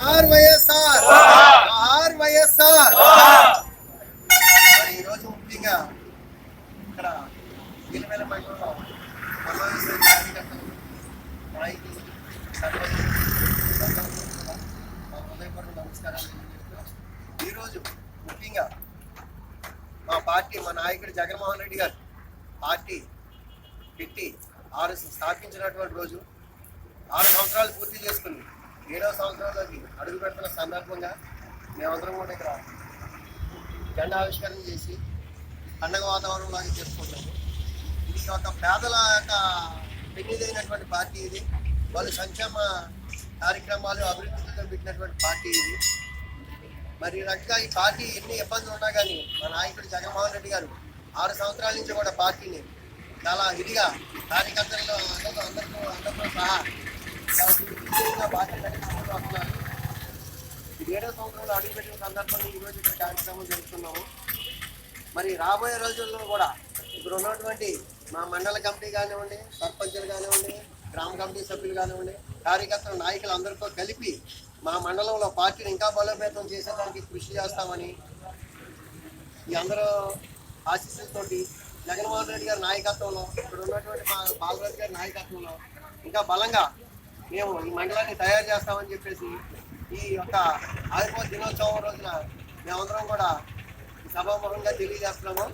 వైఎస్ఆర్ వైఎస్ఆర్. ఈరోజు ముఖ్యంగా ఇక్కడ వీలవేల మండలంలో సమావేశం కార్యకర్తలు నాయకులు హృదయపూర్వక నమస్కారాలు తెలియజేస్తూ ఈరోజు ముఖ్యంగా మా పార్టీ మా నాయకుడు జగన్మోహన్ రెడ్డి గారు పార్టీ పెట్టి స్థాపించినటువంటి రోజు 6 సంవత్సరాలు పూర్తి చేసుకుని 7వ సంవత్సరంలోకి అడుగు పెడుతున్న సందర్భంగా మేమందరం కూడా ఇక్కడ జెండా ఆవిష్కరణ చేసి పండగ వాతావరణంలాగా చేసుకుంటాము. ఇది ఒక పేదల యొక్క పెన్నిదైనటువంటి పార్టీ ఇది. వాళ్ళు సంక్షేమ కార్యక్రమాలు అభివృద్ధితో పెట్టినటువంటి పార్టీ ఇది. మరి రకంగా ఈ పార్టీ ఎన్ని ఇబ్బందులు ఉన్నా కానీ మా నాయకుడు జగన్మోహన్ రెడ్డి గారు 6 సంవత్సరాల నుంచి కూడా పార్టీని చాలా ఇదిగా కార్యకర్తల్లో అందరితో సహా బాధ్యత వస్తున్నారు. 7వ సంవత్సరంలో అడుగుపెట్టిన సందర్భంగా ఈరోజు ఇక్కడ కార్యక్రమం జరుపుతున్నాము. మరి రాబోయే రోజుల్లో కూడా ఇప్పుడు ఉన్నటువంటి మా మండల కమిటీ కానివ్వండి, సర్పంచులు కానివ్వండి, గ్రామ కమిటీ సభ్యులు కానివ్వండి, కార్యకర్తల నాయకులు అందరితో కలిపి మా మండలంలో పార్టీని ఇంకా బలోపేతం చేసేదానికి కృషి చేస్తామని ఈ అందరూ ఆశీస్సులతోటి జగన్మోహన్ రెడ్డి గారి నాయకత్వంలో ఇక్కడ ఉన్నటువంటి మా బాలరాజు గారి నాయకత్వంలో ఇంకా బలంగా మేము ఈ మండలాన్ని తయారు చేస్తామని చెప్పేసి ఈ యొక్క ఆవిర్భావ దినోత్సవం రోజున మేమందరం కూడా సభాముఖంగా తెలియజేస్తున్నాము.